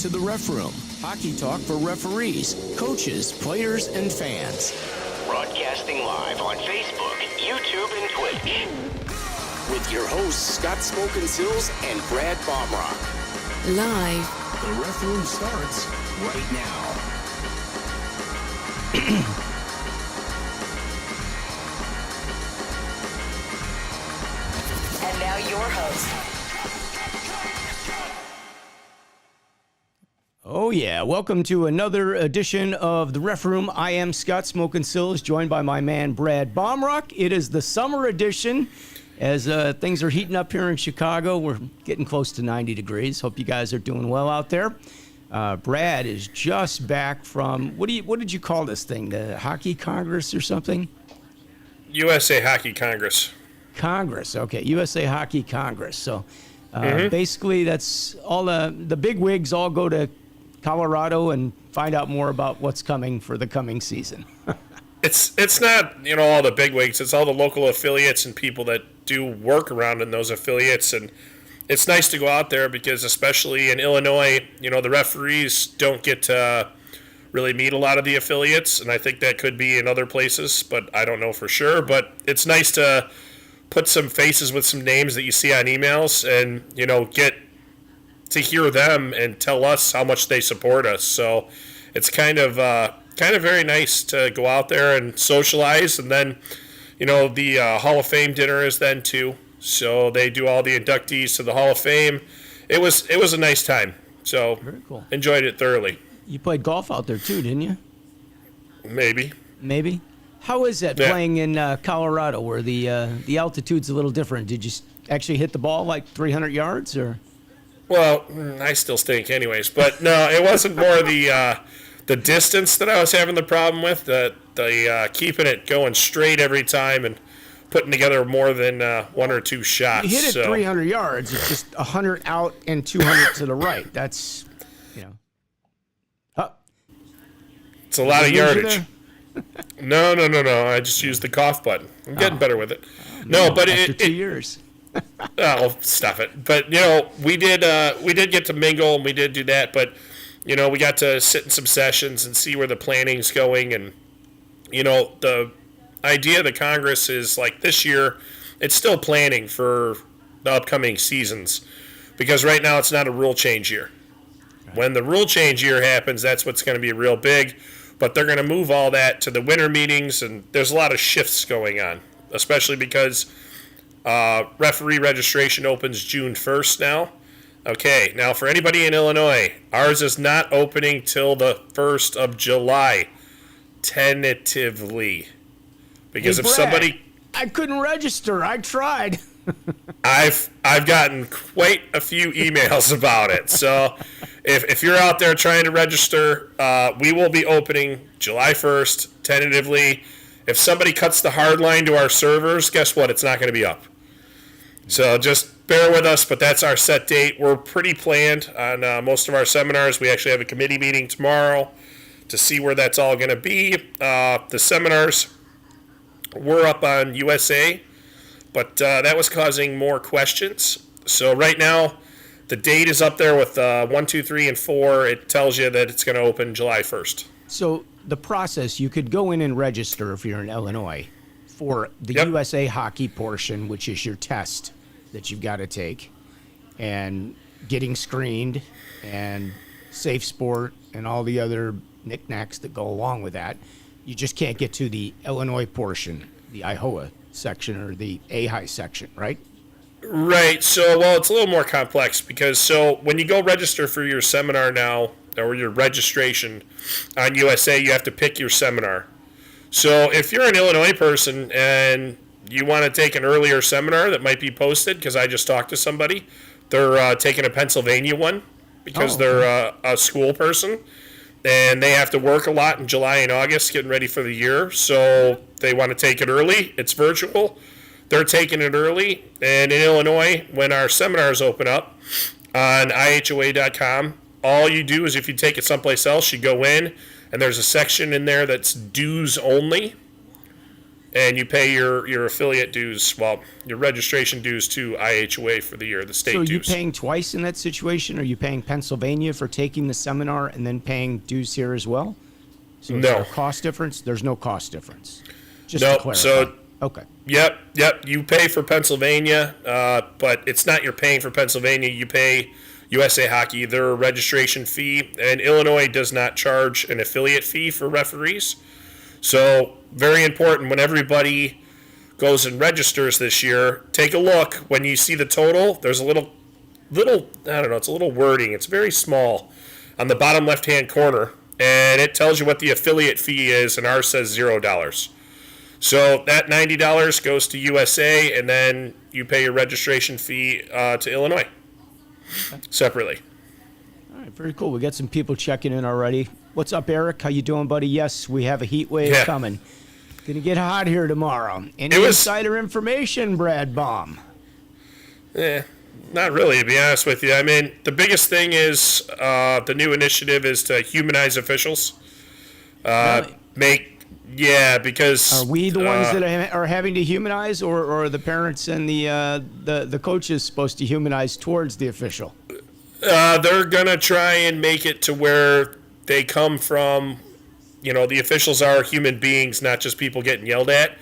To the Ref Room, hockey talk for referees, coaches, players, and fans. Broadcasting live on Facebook, YouTube, and Twitch. With your hosts, Scott Smokin, Silz, and Brad Baumruck. Live. The Ref Room starts right now. And now your host. Oh, yeah. Welcome to another edition of the Ref Room. I am Scott Smokin Silz, joined by my man, Brad Baumruck. It is the summer edition. As things are heating up here in Chicago, we're getting close to 90 degrees. Hope you guys are doing well out there. Brad is just back from, what did you call this thing? The Hockey Congress or something? USA Hockey Congress. Congress, okay. USA Hockey Congress. So basically that's all the big wigs all go to Colorado and find out more about what's coming for the coming season. It's not, all the bigwigs. It's all the local affiliates and people that do work around in those affiliates. And it's nice to go out there because especially in Illinois, the referees don't get to really meet a lot of the affiliates. And I think that could be in other places, but I don't know for sure. But it's nice to put some faces with some names that you see on emails and, get to hear them and tell us how much they support us. So it's kind of very nice to go out there and socialize. And then, the Hall of Fame dinner is then too. So they do all the inductees to the Hall of Fame. It was a nice time. So very cool. Enjoyed it thoroughly. You played golf out there too, didn't you? Maybe. How is that playing in Colorado where the altitude's a little different? Did you actually hit the ball like 300 yards or? Well, I still stink anyways, but no, it wasn't more the distance that I was having the problem with. The the keeping it going straight every time and putting together more than one or two shots. You hit it 300 yards. It's just 100 out and 200 to the right. That's, It's a lot of yardage. No. I just used the cough button. I'm getting better with it. No, but after 2 years. Oh, stop it. But, we did get to mingle, and we did do that. But, we got to sit in some sessions and see where the planning's going. And, the idea of the Congress is, like, this year, it's still planning for the upcoming seasons. Because right now it's not a rule change year. When the rule change year happens, that's what's going to be real big. But they're going to move all that to the winter meetings, and there's a lot of shifts going on, especially because referee registration opens June 1st now. Okay, now for anybody in Illinois, ours is not opening till the 1st of July, tentatively. Because Hey, if Brad, somebody... I couldn't register. I tried. I've gotten quite a few emails about it. So if you're out there trying to register, we will be opening July 1st, tentatively. If somebody cuts the hard line to our servers, guess what? It's not going to be up. So just bear with us, but that's our set date. We're pretty planned on most of our seminars. We actually have a committee meeting tomorrow to see where that's all going to be. The seminars were up on USA, but that was causing more questions. So right now, the date is up there with 1, 2, 3, and 4. It tells you that it's going to open July 1st. So the process, you could go in and register if you're in Illinois for the Yep. USA hockey portion, which is your test that you've got to take, and getting screened, and safe sport, and all the other knickknacks that go along with that. You just can't get to the Illinois portion, the IHOA section or the AHI section, right? Right. So, well, it's a little more complex because when you go register for your seminar now, or your registration on USA, you have to pick your seminar. So if you're an Illinois person and you want to take an earlier seminar that might be posted, because I just talked to somebody, they're taking a Pennsylvania one because they're a school person, and they have to work a lot in July and August getting ready for the year, so they want to take it early. It's virtual. They're taking it early, and in Illinois, when our seminars open up on IHOA.com, all you do is if you take it someplace else, you go in, and there's a section in there that's dues only, and you pay your affiliate dues, well, your registration dues to IHOA for the year, the state So are you dues. paying twice in that situation? Are you paying Pennsylvania for taking the seminar and then paying dues here as well? So is No. there a cost difference? There's no cost difference. Just No, to clarify. so- Okay. Yep. You pay for Pennsylvania, but it's not you're paying for Pennsylvania. You pay USA Hockey their registration fee, and Illinois does not charge an affiliate fee for referees. So very important when everybody goes and registers this year. Take a look when you see the total. There's a little I don't know. It's a little wording. It's very small on the bottom left-hand corner, and it tells you what the affiliate fee is, and ours says $0. So that $90 goes to USA, and then you pay your registration fee to Illinois separately. All right, very cool. We got some people checking in already. What's up, Eric? How you doing, buddy? Yes, we have a heat wave Yeah. coming. Gonna get hot here tomorrow. Any insider information, Brad Baum? Not really, to be honest with you. I mean, the biggest thing is the new initiative is to humanize officials. Really? Because Are we the ones that are having to humanize, or are the parents and the coaches supposed to humanize towards the official? they're gonna try and make it to where they come from. The officials are human beings, not just people getting yelled at.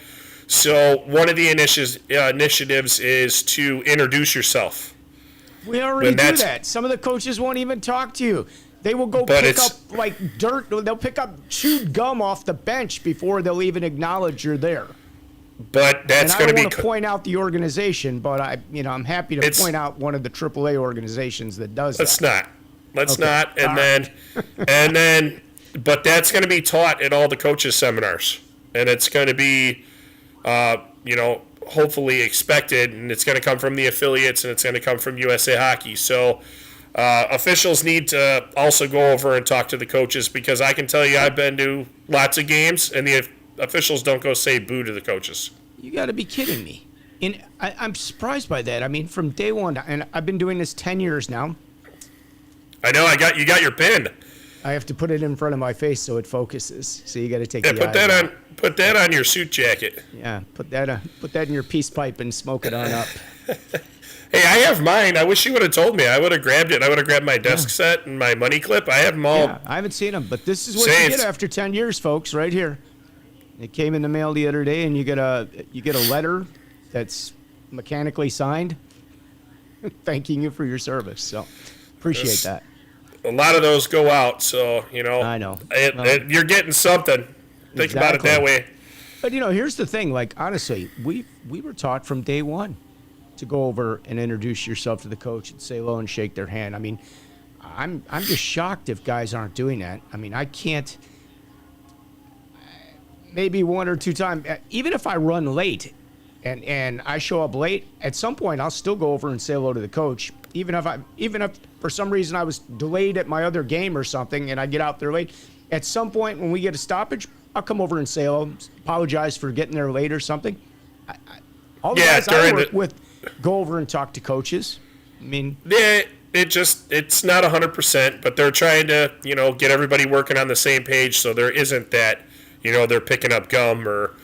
So one of the initiatives is to introduce yourself. We already do that. Some of the coaches won't even talk to you. They will go pick up like dirt. They'll pick up chewed gum off the bench before they'll even acknowledge you're there. But that's going to be. I don't want to point out the organization, but I'm happy to point out one of the AAA organizations that does that. Let's not. And then, but that's going to be taught at all the coaches' seminars, and it's going to be, hopefully expected, and it's going to come from the affiliates, and it's going to come from USA Hockey. So officials need to also go over and talk to the coaches, because I can tell you I've been to lots of games, and the officials don't go say boo to the coaches. You got to be kidding me. And I'm surprised by that. I mean, from day one, and I've been doing this 10 years now. I know. You got your pin. I have to put it in front of my face so it focuses. So you got to take Yeah, the put eyes that out. on. Put that on your suit jacket. Yeah, put that in your peace pipe and smoke it on up. Hey, I have mine. I wish you would have told me. I would have grabbed it. I would have grabbed my desk set and my money clip. I have them all. Yeah, I haven't seen them, but this is what you Saved. get after 10 years, folks, right here. It came in the mail the other day, and you get a letter that's mechanically signed thanking you for your service. So appreciate that. A lot of those go out, so I know. You're getting something. Think about it that way. But here's the thing. Like, honestly, we were taught from day one to go over and introduce yourself to the coach and say hello and shake their hand. I mean, I'm just shocked if guys aren't doing that. I mean, I can't. Maybe one or two times, even if I run late and I show up late, at some point I'll still go over and say hello to the coach. Even if for some reason I was delayed at my other game or something and I get out there late, at some point when we get a stoppage, I'll come over and say hello, apologize for getting there late or something. All the guys I work with go over and talk to coaches. I mean, yeah, it's not 100%, but they're trying to get everybody working on the same page, so there isn't that they're picking up gum or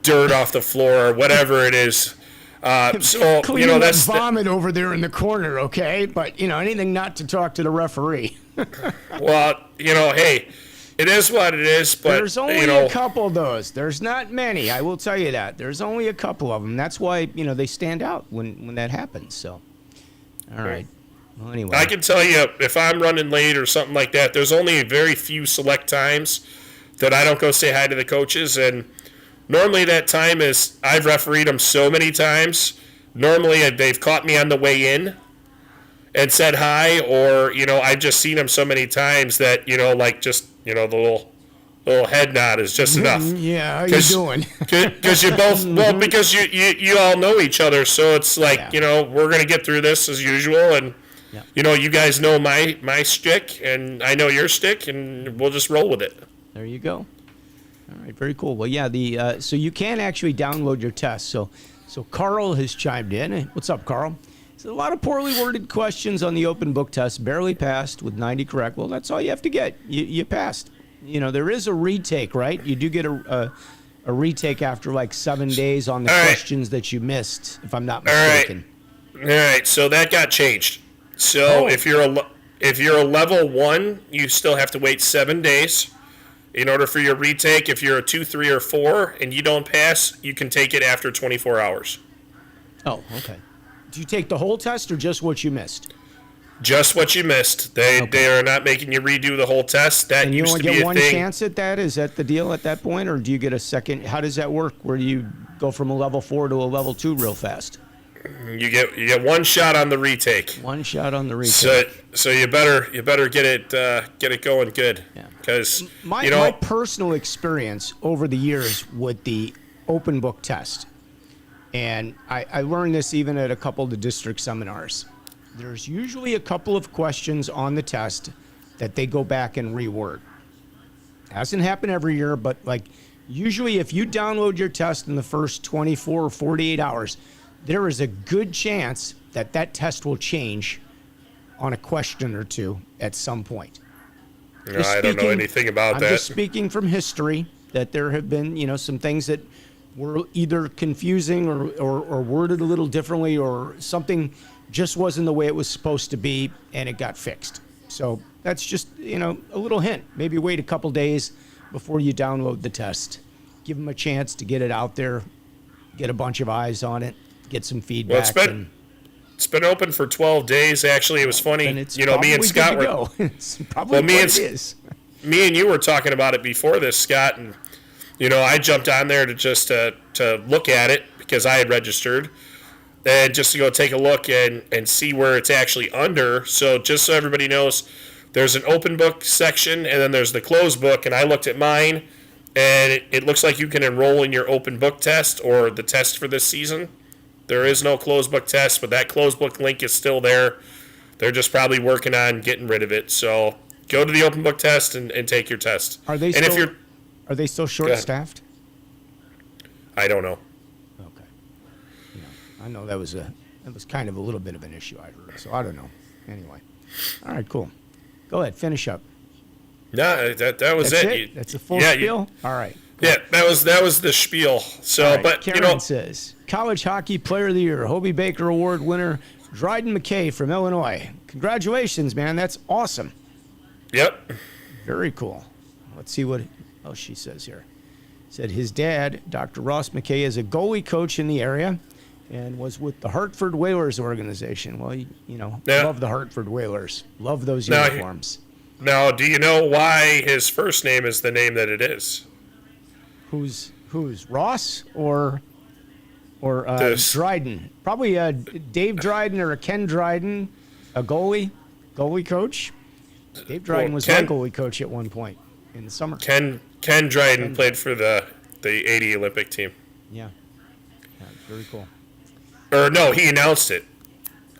dirt off the floor or whatever it is. So cleaning that's vomit over there in the corner, okay? But anything not to talk to the referee. Well, hey, it is what it is. But there's only a couple of those. There's not many. I will tell you that. There's only a couple of them. That's why they stand out when that happens. So, all right. Well, anyway, I can tell you if I'm running late or something like that, there's only very few select times that I don't go say hi to the coaches, and normally that time is I've refereed them so many times. Normally they've caught me on the way in and said hi, or I've just seen them so many times that like just the little head nod is just enough. Yeah, how you doing? Because you both because you all know each other, so it's like we're gonna get through this as usual, and you guys know my shtick and I know your shtick, and we'll just roll with it. There you go. All right, very cool. Well, yeah, so you can actually download your test. So Carl has chimed in. What's up, Carl? So a lot of poorly worded questions on the open book test. Barely passed with 90 correct. Well, that's all you have to get. You passed. There is a retake, right? You do get a retake after like 7 days on the questions that you missed, if I'm not mistaken. All right. So that got changed. So if you're a level 1, you still have to wait 7 days. In order for your retake, if you're a 2, 3, or 4 and you don't pass, you can take it after 24 hours. Oh, okay. Do you take the whole test or just what you missed? Just what you missed. They are not making you redo the whole test. That and you used only to be get a one thing. chance at that? Is that the deal at that point, or do you get a second? How does that work? Where do you go from a level 4 to a level 2 real fast? You get one shot on the retake. One shot on the retake. So you better get it going good. Yeah. Because my personal experience over the years with the open book test, and I learned this even at a couple of the district seminars. There's usually a couple of questions on the test that they go back and reword. Hasn't happened every year, but usually if you download your test in the first 24 or 48 hours, there is a good chance that test will change on a question or two at some point. No, I don't know anything about that. I'm just speaking from history that there have been, some things that were either confusing or worded a little differently, or something just wasn't the way it was supposed to be, and it got fixed. So that's just, a little hint. Maybe wait a couple days before you download the test. Give them a chance to get it out there, get a bunch of eyes on it, get some feedback. Well, it's been open for 12 days. Actually, it was funny. Me and Scott were. It's probably it is. Me and you were talking about it before this, Scott, and I jumped on there to just to look at it because I had registered, and just to go take a look and see where it's actually under. So just so everybody knows, there's an open book section, and then there's the closed book. And I looked at mine, and it looks like you can enroll in your open book test or the test for this season. There is no closed book test, but that closed book link is still there. They're just probably working on getting rid of it. So go to the open book test and take your test. Are they still short-staffed? I don't know. Okay. I know that was kind of a little bit of an issue I heard, so I don't know. Anyway. All right, cool. Go ahead, finish up. No, that was it. That's a full spiel? All right. Yeah, that was the spiel. So, right, but Karen says, College Hockey Player of the Year, Hobie Baker Award winner, Dryden McKay from Illinois. Congratulations, man. That's awesome. Yep. Very cool. Let's see what she says here. Said his dad, Dr. Ross McKay, is a goalie coach in the area and was with the Hartford Whalers organization. Well, love the Hartford Whalers. Love those uniforms. Now, do you know why his first name is the name that it is? Who's Ross or Dryden? Probably Dave Dryden or a Ken Dryden, a goalie coach. Dave Dryden was my goalie coach at one point in the summer. Ken Dryden played for the 80 Olympic team. Yeah, very cool. Or no, he announced it,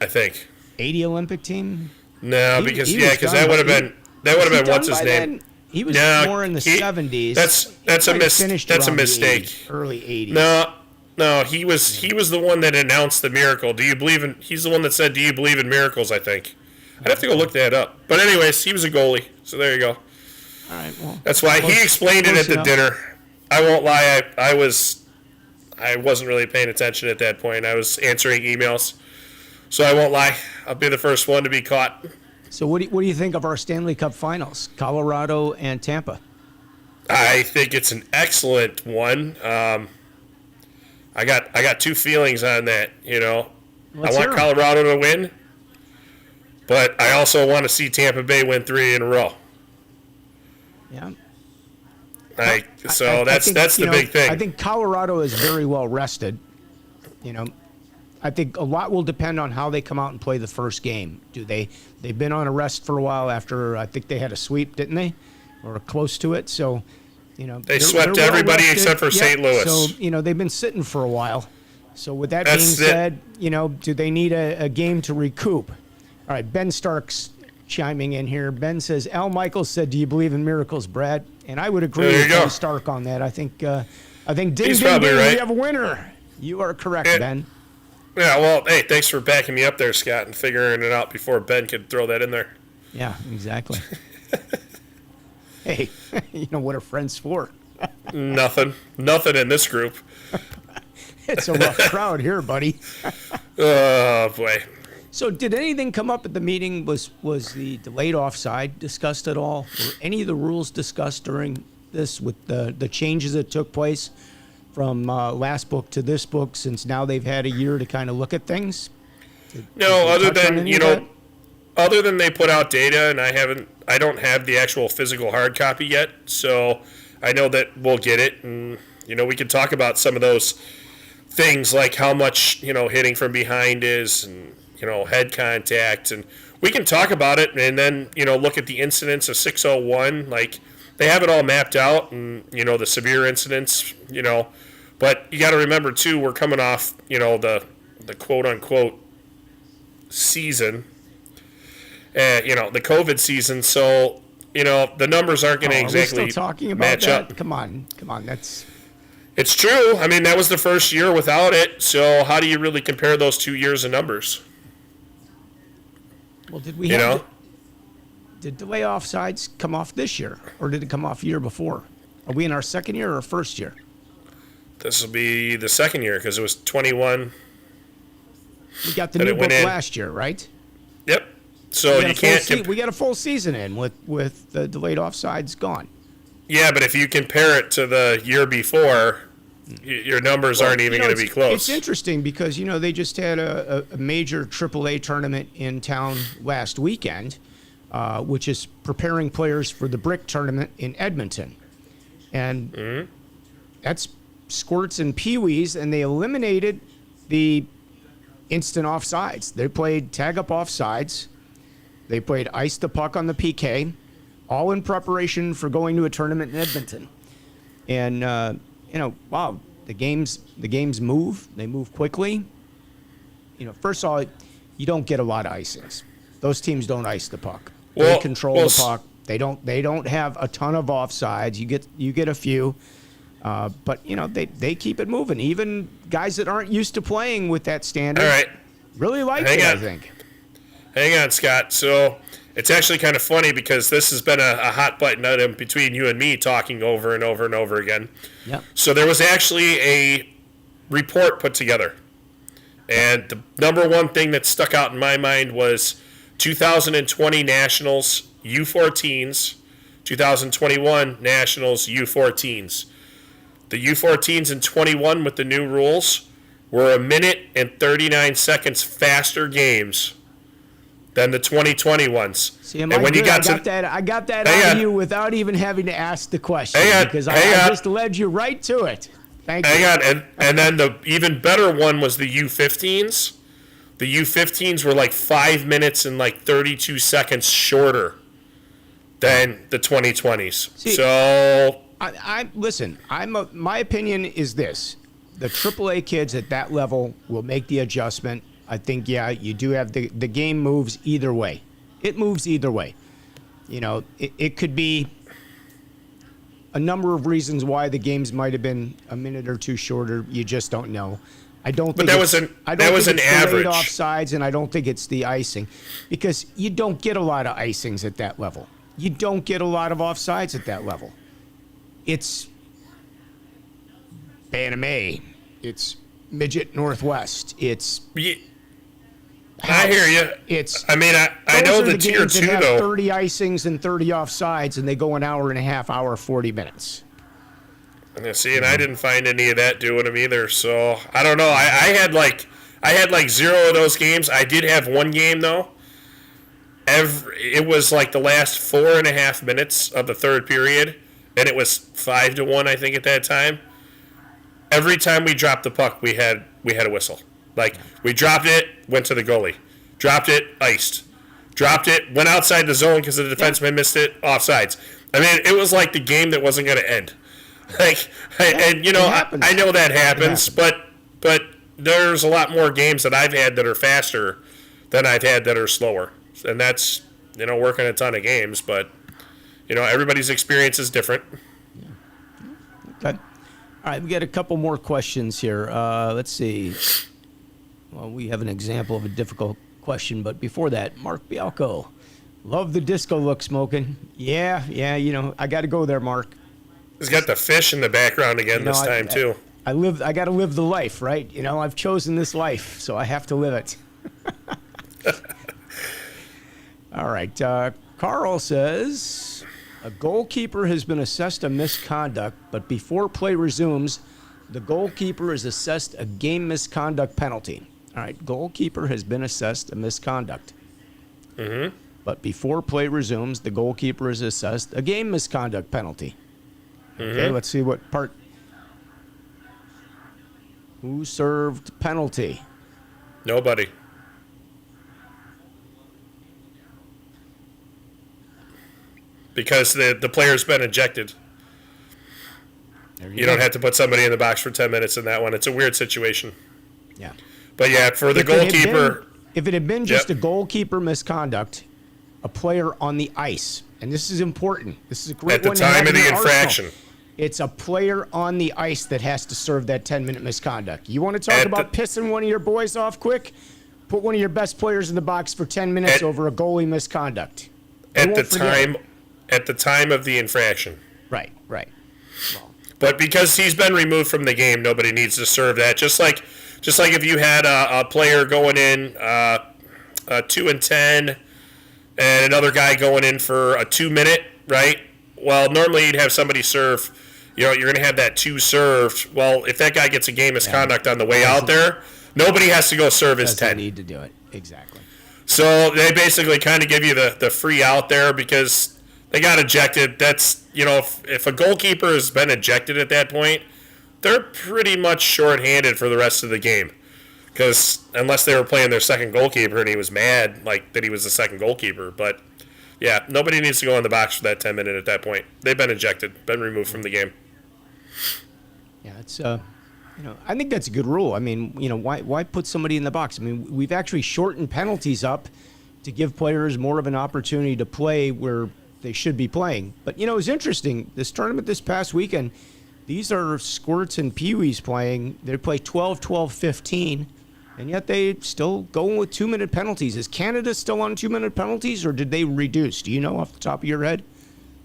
I think. 80 Olympic team? No, because that would have been what's his name? He was more in the 70s. That's a mistake. Early 80s. No, he was the one that announced the miracle. He's the one that said, "Do you believe in miracles?" I think. I'd have to go look that up. But anyways, he was a goalie, so there you go. All right. Well, that's why he explained it at the dinner. I won't lie. I wasn't really paying attention at that point. I was answering emails, so I won't lie. I'll be the first one to be caught. So what do you think of our Stanley Cup Finals, Colorado and Tampa? I think it's an excellent one. I got two feelings on that. I want Colorado to win, but I also want to see Tampa Bay win 3 in a row. Yeah. That's the big thing. I think Colorado is very well rested. I think a lot will depend on how they come out and play the first game. They've been on a rest for a while after I think they had a sweep, didn't they? Or close to it. So, they swept everybody except for St. Louis. So, they've been sitting for a while. So with that being said, do they need a game to recoup? All right, Ben Stark's chiming in here. Ben says, Al Michaels said, "Do you believe in miracles, Brad?" And I would agree with Ben Stark on that. I think ding, ding, right. We have a winner. You are correct, Ben. Yeah, well, hey, thanks for backing me up there, Scott, and figuring it out before Ben could throw that in there. Yeah, exactly. Hey, what are friends for? Nothing in this group. It's a rough crowd here, buddy. Oh, boy. So did anything come up at the meeting? Was the delayed offside discussed at all? Were any of the rules discussed during this with the changes that took place from last book to this book, since now they've had a year to kind of look at things? Other than they put out data, and I don't have the actual physical hard copy yet, so I know that we'll get it, and we can talk about some of those things like how much hitting from behind is, and head contact, and we can talk about it, and then look at the incidents of 601. Like, they have it all mapped out, and the severe incidents, but you got to remember too, we're coming off the quote unquote season, the COVID season, so the numbers aren't going to exactly we're still talking about match that? up. Come on, It's true. I mean, that was the first year without it, so how do you really compare those 2 years of numbers? Well, did delay offsides come off this year, or did it come off year before? Are we in our second year or first year? This will be the second year because it was 21. We got the new book last year, right? Yep. So you can't. We got a full season in with the delayed offsides gone. Yeah, but if you compare it to the year before, your numbers aren't even going to be close. It's interesting because they just had a major AAA tournament in town last weekend, which is preparing players for the Brick tournament in Edmonton, and that's squirts and peewees, and they eliminated the instant offsides. They played tag up offsides. They played ice the puck on the PK, all in preparation for going to a tournament in Edmonton. And wow, the games move. They move quickly. First of all, you don't get a lot of icings. Those teams don't ice the puck. They control the puck. They don't have a ton of offsides. You get a few. But, they keep it moving. Even guys that aren't used to playing with that standard All right. really like it, I think. Hang on, Scott. So it's actually kind of funny because this has been a hot button item between you and me talking over and over and over again. Yep. So there was actually a report put together. And the number one thing that stuck out in my mind was 2020 Nationals U14s, 2021 Nationals U14s. The U14s in 21 with the new rules were 1 minute and 39 seconds faster games than the 2020 ones. See, I got that out of you without even having to ask the question because I just led you right to it. Thank you. Hang on, and then the even better one was the U15s. The U15s were like 5 minutes and like 32 seconds shorter than the 2020s. See, so listen. My opinion is this: the AAA kids at that level will make the adjustment. I think, you do have the game moves either way. It moves either way. It could be a number of reasons why the games might have been a minute or two shorter. You just don't know. I don't think that was an average. The late offsides, and I don't think it's the icing, because you don't get a lot of icings at that level. You don't get a lot of offsides at that level. It's Bantam, it's Midget Northwest, it's. I hear you. I know the tier 2 though. 30 icings and 30 offsides, and they go an hour and a half, 40 minutes. See, and I didn't find any of that doing them either. So I don't know. I had like 0 of those games. I did have one game though. It was like the last 4.5 minutes of the third period, and it was 5-1, I think, at that time. Every time we dropped the puck, we had a whistle. Like, we dropped it, went to the goalie. Dropped it, iced. Dropped it, went outside the zone because the defenseman missed it, offsides. I mean, it was like the game that wasn't going to end. Like, and I know that happens, but there's a lot more games that I've had that are faster than I've had that are slower. And that's, working a ton of games, but, everybody's experience is different. Okay. All right, we got a couple more questions here. Let's see. Well, we have an example of a difficult question, but before that, Mark Bialco. Love the disco look, Smokin. Yeah, I got to go there, Mark. He's got the fish in the background again this time, too. I got to live the life, right? I've chosen this life, so I have to live it. All right. Carl says, a goalkeeper has been assessed a misconduct, but before play resumes, the goalkeeper is assessed a game misconduct penalty. All right, goalkeeper has been assessed a misconduct. Mm-hmm. But before play resumes, the goalkeeper is assessed a game misconduct penalty. Mm-hmm. Okay, let's see what part. Who served penalty? Nobody. Because the player's been ejected. You don't have to put somebody in the box for 10 minutes in that one. It's a weird situation. Yeah. But yeah, for the goalkeeper. If it had been just a goalkeeper misconduct, a player on the ice, and this is important. This is a great one. At the time of the infraction. It's a player on the ice that has to serve that 10-minute misconduct. You want to talk about pissing one of your boys off quick? Put one of your best players in the box for 10 minutes over a goalie misconduct. At the time of the infraction. Right. But because he's been removed from the game, nobody needs to serve that. Just like if you had a player going in 2-10 and another guy going in for a 2-minute, right? Well, normally you'd have somebody serve. You're going to have that 2 served. Well, if that guy gets a game misconduct on the way out there, nobody has to go serve his 10. Need to do it. Exactly. So they basically kind of give you the free out there because they got ejected. That's, if a goalkeeper has been ejected at that point, they're pretty much shorthanded for the rest of the game. Because unless they were playing their second goalkeeper and he was mad, like that he was the second goalkeeper. But yeah, nobody needs to go in the box for that 10 minute at that point. They've been ejected, been removed from the game. Yeah, it's I think that's a good rule. I mean, why put somebody in the box? I mean, we've actually shortened penalties up to give players more of an opportunity to play where they should be playing. But, it was interesting. This tournament this past weekend, these are squirts and peewees playing. They play 12, 12, 15, and yet they still going with 2-minute penalties. Is Canada still on 2-minute penalties, or did they reduce? Do you know off the top of your head?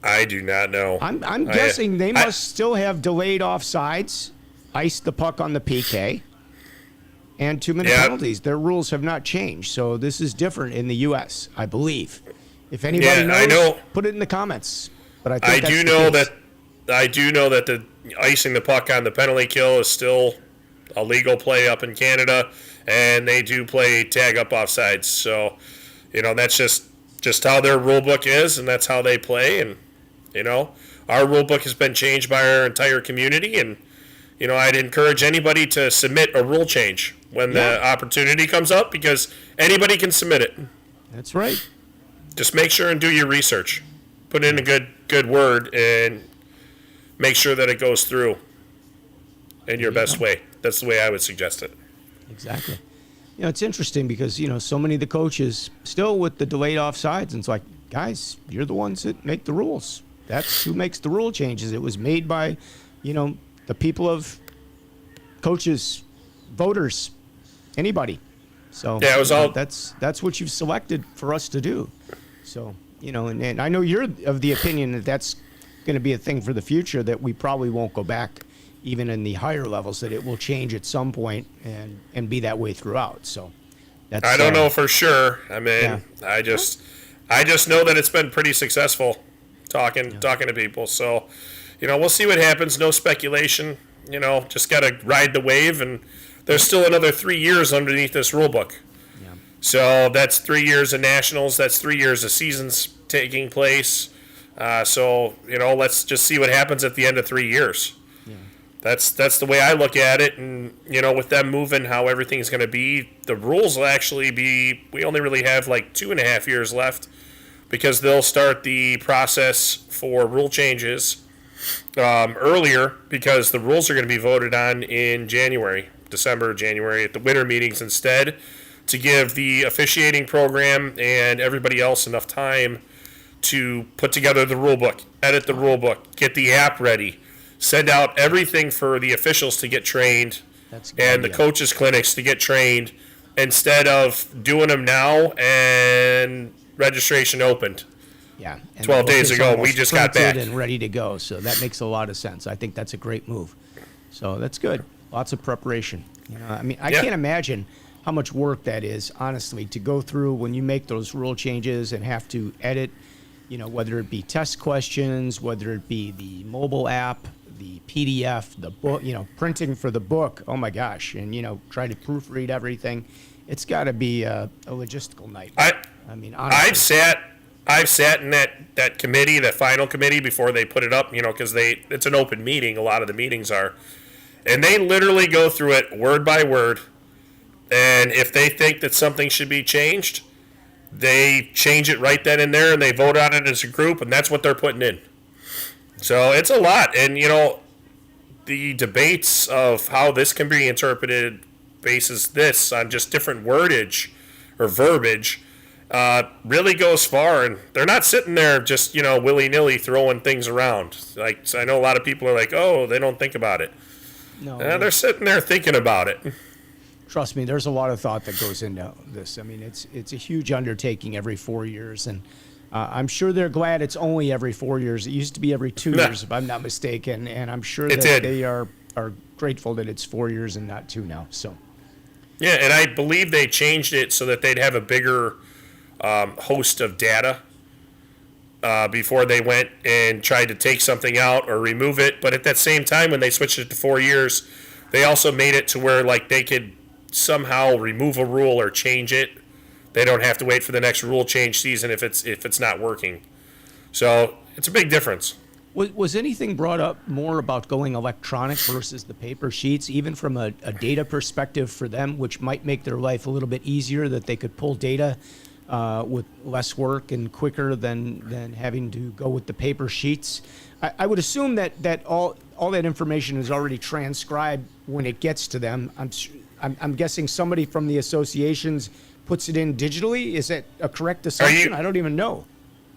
I do not know. I'm guessing they must still have delayed offsides, ice the puck on the PK, and 2-minute penalties. Their rules have not changed, so this is different in the U.S., I believe. If anybody knows, put it in the comments. But I do know that the icing the puck on the penalty kill is still a legal play up in Canada, and they do play tag up offsides. So, that's just how their rule book is, and that's how they play. And our rule book has been changed by our entire community, and I'd encourage anybody to submit a rule change when the opportunity comes up, because anybody can submit it. That's right. Just make sure and do your research. Put in a good word and make sure that it goes through in your best way. That's the way I would suggest it. Exactly. It's interesting because, so many of the coaches still with the delayed offsides, and it's like, guys, you're the ones that make the rules. That's who makes the rule changes. It was made by, the people of coaches, voters, anybody. So it was all. That's what you've selected for us to do. So, and I know you're of the opinion that that's going to be a thing for the future, that we probably won't go back even in the higher levels, that it will change at some point and be that way throughout. So that's, I don't know for sure. I mean, I just know that it's been pretty successful talking to people. So, we'll see what happens. No speculation. Just got to ride the wave, and there's still another 3 years underneath this rule book. Yeah. So that's 3 years of nationals. That's 3 years of seasons taking place. So let's just see what happens at the end of 3 years. Yeah. That's the way I look at it. And with them moving how everything's going to be, the rules will actually be. We only really have like 2.5 years left, because they'll start the process for rule changes earlier, because the rules are going to be voted on in December, January at the winter meetings instead, to give the officiating program and everybody else enough time to put together the rule book, edit the rule book, get the app ready, send out everything for the officials to get trained, and the coaches' clinics to get trained, instead of doing them now and registration opened. Yeah, and 12 days ago, we just got back and ready to go. So that makes a lot of sense. I think that's a great move. So that's good. Lots of preparation. I can't imagine how much work that is, honestly, to go through when you make those rule changes and have to edit, whether it be test questions, whether it be the mobile app, the PDF, the book, printing for the book. Oh my gosh. And, try to proofread everything. It's got to be a logistical nightmare. Honestly. I've sat in that committee, that final committee, before they put it up, because it's an open meeting. A lot of the meetings are. And they literally go through it word by word. And if they think that something should be changed, they change it right then and there, and they vote on it as a group, and that's what they're putting in. So it's a lot. And, the debates of how this can be interpreted bases this on just different wordage or verbiage really goes far. And they're not sitting there just, willy-nilly throwing things around. Like, I know a lot of people are like, oh, they don't think about it. No, they're sitting there thinking about it. Trust me, there's a lot of thought that goes into this. I mean, it's a huge undertaking every 4 years, and I'm sure they're glad it's only every 4 years. It used to be every 2 years, if I'm not mistaken, and I'm sure that they are grateful that it's 4 years and not 2 now. So, yeah, and I believe they changed it so that they'd have a bigger host of data before they went and tried to take something out or remove it. But at that same time, when they switched it to 4 years, they also made it to where they could somehow remove a rule or change it. They don't have to wait for the next rule change season if it's not working. So it's a big difference. Was anything brought up more about going electronic versus the paper sheets, even from a data perspective for them, which might make their life a little bit easier, that they could pull data with less work and quicker than having to go with the paper sheets? I would assume that all that information is already transcribed when it gets to them. I'm guessing somebody from the associations puts it in digitally. Is that a correct assumption? I don't even know.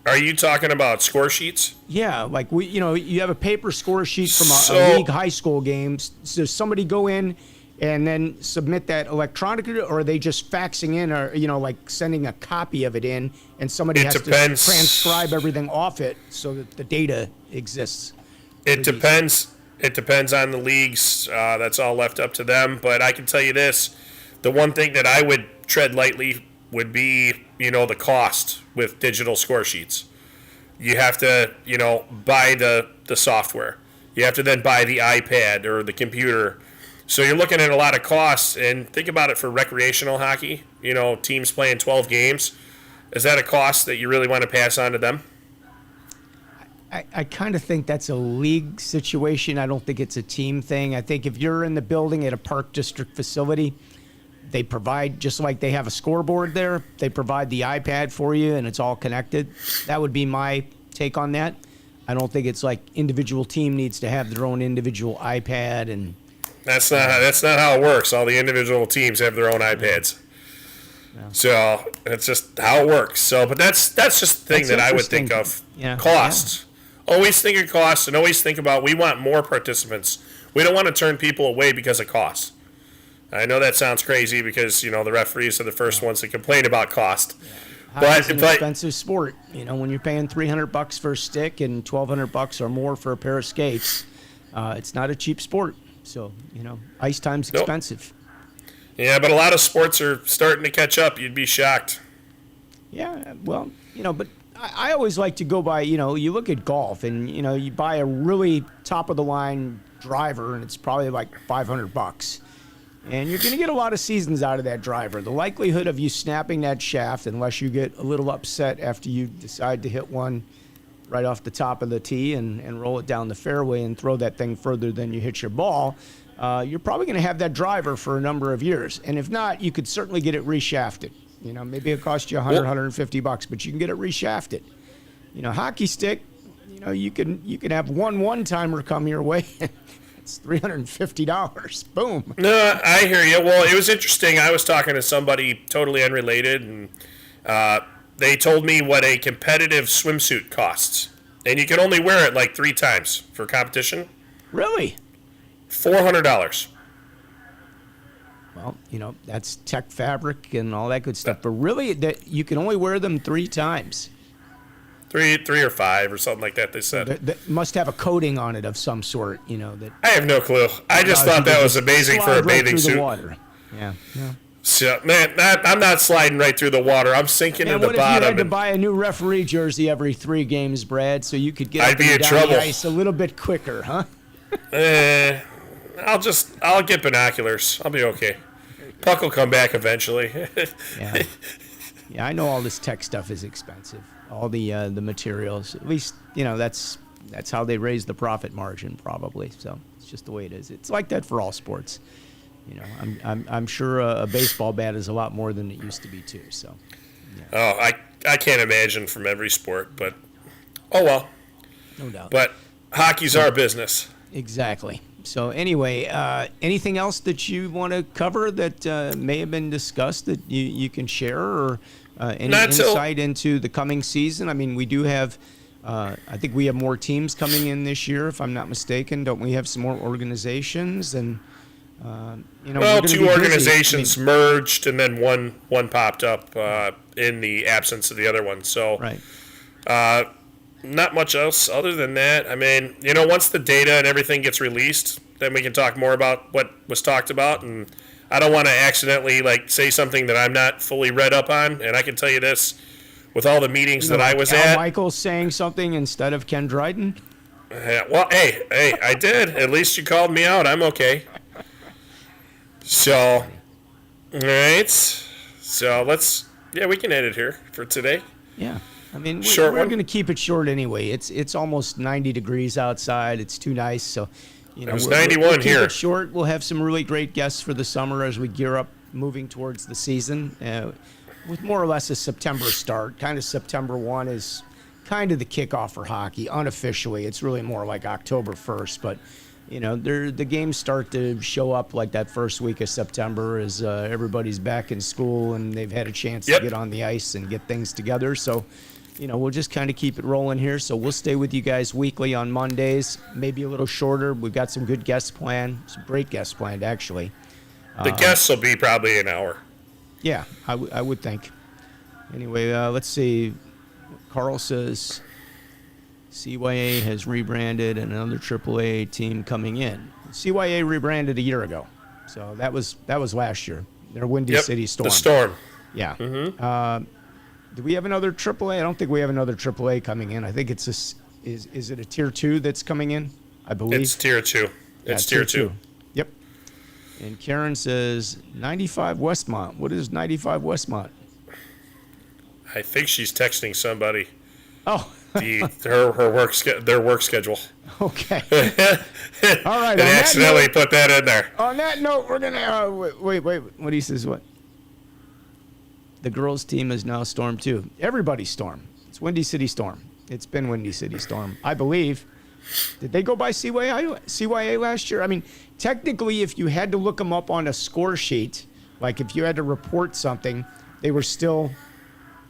Are you talking about score sheets? Yeah, like you have a paper score sheet from a So- league high school game. Does somebody go in and then submit that electronically, or are they just faxing in, or like sending a copy of it in, and somebody It has depends. to transcribe everything off it so that the data exists? It depends. It depends on the leagues. That's all left up to them. But I can tell you this: the one thing that I would tread lightly would be, the cost with digital score sheets. You have to, buy the software. You have to then buy the iPad or the computer. So you're looking at a lot of costs. And think about it for recreational hockey. Teams playing 12 games. Is that a cost that you really want to pass on to them? I kind of think that's a league situation. I don't think it's a team thing. I think if you're in the building at a Park District facility, they provide, just like they have a scoreboard there, they provide the iPad for you and it's all connected. That would be my take on that. I don't think it's like individual team needs to have their own individual iPad and That's not how it works. All the individual teams have their own iPads. So it's just how it works. So, but that's just the thing that I would think of. Yeah. Costs. Always think of costs, and always think about, we want more participants. We don't want to turn people away because of cost. I know that sounds crazy because the referees are the first ones to complain about cost. Hockey's an expensive sport. When you're paying $300 for a stick and $1,200 or more for a pair of skates, it's not a cheap sport. So ice time's expensive. Yeah, but a lot of sports are starting to catch up. You'd be shocked. Yeah, well, but I always like to go by, you look at golf and, you buy a really top of the line driver and it's probably like $500. And you're going to get a lot of seasons out of that driver. The likelihood of you snapping that shaft, unless you get a little upset after you decide to hit one right off the top of the tee and roll it down the fairway and throw that thing further than you hit your ball, you're probably going to have that driver for a number of years. And if not, you could certainly get it reshafted. Maybe it costs you $100, $150, but you can get it reshafted. Hockey stick, you can have one-timer come your way. It's $350. Boom. No, I hear you. Well, it was interesting. I was talking to somebody totally unrelated, and they told me what a competitive swimsuit costs. And you can only wear it like 3 times for competition. Really? $400. Well, that's tech fabric and all that good stuff. But really, that you can only wear them 3 times. Three or 5 or something like that, they said. That must have a coating on it of some sort, that I have no clue. I just thought that was amazing for a bathing suit. The water. Yeah. So, man, I'm not sliding right through the water. I'm sinking to the bottom. What if you had to buy a new referee jersey every 3 games, Brad, so you could get up and down the ice a little bit quicker, huh? I'll get binoculars. I'll be okay. Puck will come back eventually. Yeah, I know all this tech stuff is expensive. All the materials. At least, that's how they raise the profit margin probably. So it's just the way it is. It's like that for all sports. I'm sure a baseball bat is a lot more than it used to be too. So. Yeah. Oh, I can't imagine from every sport, but oh well. No doubt. But hockey's our business. Exactly. So anyway, anything else that you want to cover that may have been discussed that you can share, or any insight into the coming season? I mean, we do have, I think we have more teams coming in this year, if I'm not mistaken. Don't we have some more organizations? And well, 2 organizations merged, and then one popped up in the absence of the other one. So right. Not much else other than that. I mean, once the data and everything gets released, then we can talk more about what was talked about. And I don't want to accidentally say something that I'm not fully read up on. And I can tell you this, with all the meetings that I was at. Michael's saying something instead of Ken Dryden? Well, hey, I did. At least you called me out. I'm okay. So, all right. So we can end it here for today. Yeah. I mean, we're going to keep it short anyway. It's almost 90 degrees outside. It's too nice. So, it was 91 here. Keep it short. We'll have some really great guests for the summer as we gear up moving towards the season with more or less a September start. Kind of September 1 is kind of the kickoff for hockey. Unofficially, it's really more like October 1st. But, the games start to show up like that first week of September as everybody's back in school and they've had a chance to get on the ice and get things together. So, we'll just kind of keep it rolling here. So we'll stay with you guys weekly on Mondays, maybe a little shorter. We've got some good guests planned, some great guests planned, actually. The guests will be probably an hour. Yeah, I would think. Anyway, let's see. Carl says CYA has rebranded and another AAA team coming in. CYA rebranded a year ago, so that was last year. They're Windy City Storm. The Storm. Yeah. Mm-hmm. Do we have another AAA? I don't think we have another AAA coming in. I think it's is it a Tier 2 that's coming in? I believe. It's Tier 2. It's Tier 2. Yep. And Karen says 95 Westmont. What is 95 Westmont? I think she's texting somebody. Oh. Their work schedule. Okay. All right. And accidentally put that in there. On that note, we're gonna wait. What he says? What? The girls' team is now Storm 2. Everybody's Storm. It's Windy City Storm. It's been Windy City Storm, I believe. Did they go by CYA last year? I mean, technically, if you had to look them up on a score sheet, like if you had to report something, they were still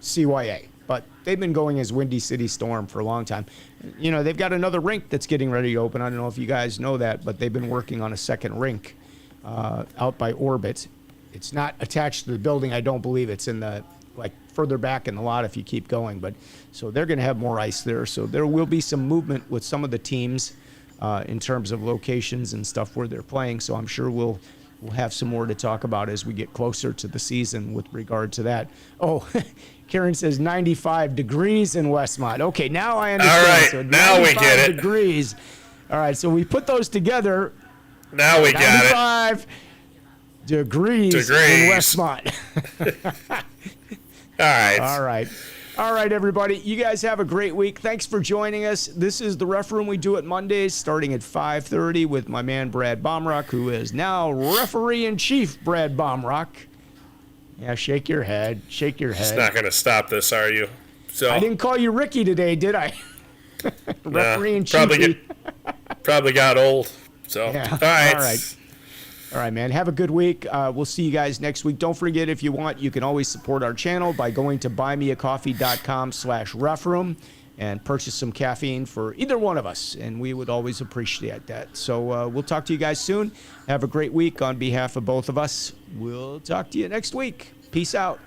CYA. But they've been going as Windy City Storm for a long time. They've got another rink that's getting ready to open. I don't know if you guys know that, but they've been working on a second rink out by Orbit. It's not attached to the building. I don't believe it's in the, further back in the lot if you keep going. But so they're going to have more ice there. So there will be some movement with some of the teams in terms of locations and stuff where they're playing. So I'm sure we'll have some more to talk about as we get closer to the season with regard to that. Oh, Karen says 95 degrees in Westmont. Okay, now I understand. All right, so now we get it. Degrees. All right, so we put those together. Now we got it. 95 degrees in Westmont. All right, everybody. You guys have a great week. Thanks for joining us. This is the Ref Room. We do it Mondays starting at 5:30 with my man Brad Baumruck, who is now referee-in-chief Brad Baumruck. Yeah, shake your head. Shake your head. It's not going to stop this, are you? So I didn't call you Ricky today, did I? Referee-in-chief. Probably got old. So, yeah. All right. All right. All right, man. Have a good week. We'll see you guys next week. Don't forget, if you want, you can always support our channel by going to buymeacoffee.com/refroom and purchase some caffeine for either one of us, and we would always appreciate that. So we'll talk to you guys soon. Have a great week on behalf of both of us. We'll talk to you next week. Peace out.